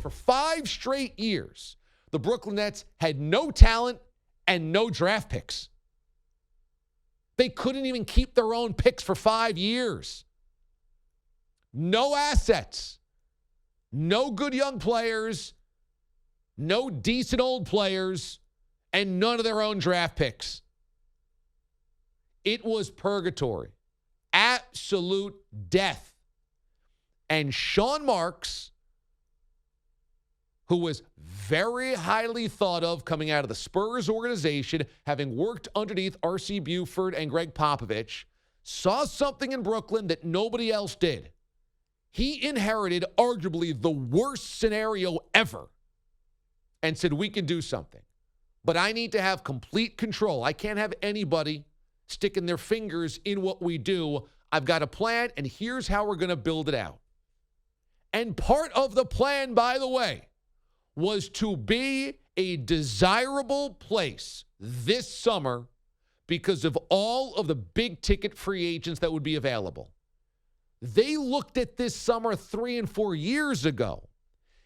For 5 straight years, the Brooklyn Nets had no talent and no draft picks. They couldn't even keep their own picks for 5 years. No assets. No good young players. No decent old players. And none of their own draft picks. It was purgatory. Absolute death. And Sean Marks, who was very highly thought of coming out of the Spurs organization, having worked underneath R.C. Buford and Greg Popovich, saw something in Brooklyn that nobody else did. He inherited arguably the worst scenario ever and said, we can do something. But I need to have complete control. I can't have anybody sticking their fingers in what we do. I've got a plan, and here's how we're going to build it out. And part of the plan, by the way, was to be a desirable place this summer because of all of the big-ticket free agents that would be available. They looked at this summer 3 and 4 years ago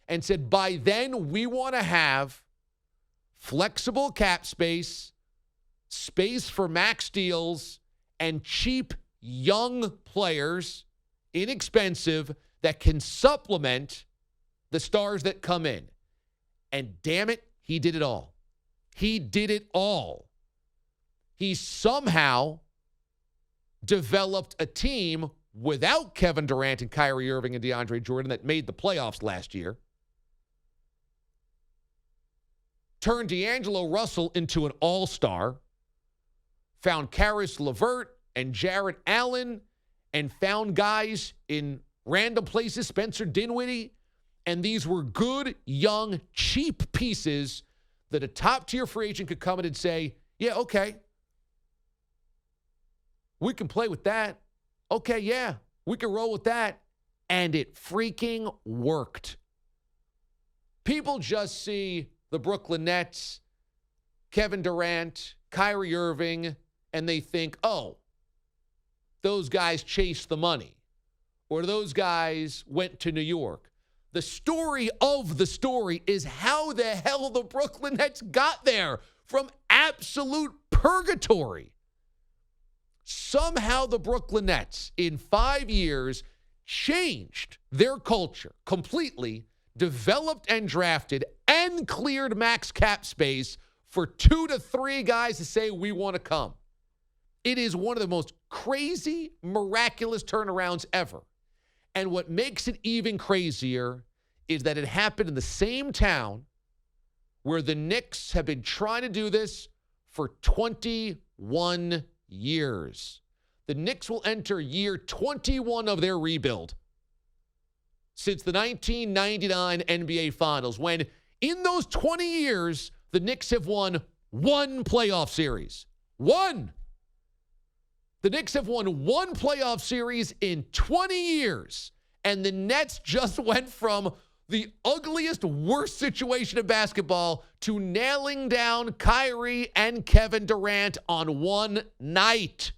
and said, by then, we want to have flexible cap space, space for max deals, and cheap young players, inexpensive, that can supplement the stars that come in. And damn it, he did it all. He did it all. He somehow developed a team without Kevin Durant and Kyrie Irving and DeAndre Jordan that made the playoffs last year. Turned D'Angelo Russell into an all-star. Found Karis LeVert and Jarrett Allen, and found guys in random places, Spencer Dinwiddie. And these were good, young, cheap pieces that a top-tier free agent could come in and say, yeah, okay, we can play with that. Okay, yeah, we can roll with that. And it freaking worked. People just see the Brooklyn Nets, Kevin Durant, Kyrie Irving, and they think, oh, those guys chased the money, or those guys went to New York. The story of the story is how the hell the Brooklyn Nets got there from absolute purgatory. Somehow the Brooklyn Nets, in 5 years, changed their culture completely, developed and drafted, and cleared max cap space for 2 to 3 guys to say, we want to come. It is one of the most crazy, miraculous turnarounds ever. And what makes it even crazier is that it happened in the same town where the Knicks have been trying to do this for 21 years. The Knicks will enter year 21 of their rebuild since the 1999 NBA Finals, when in those 20 years, the Knicks have won 1 playoff series. 1. The Knicks have won 1 playoff series in 20 years. And the Nets just went from the ugliest, worst situation in basketball to nailing down Kyrie and Kevin Durant on one night.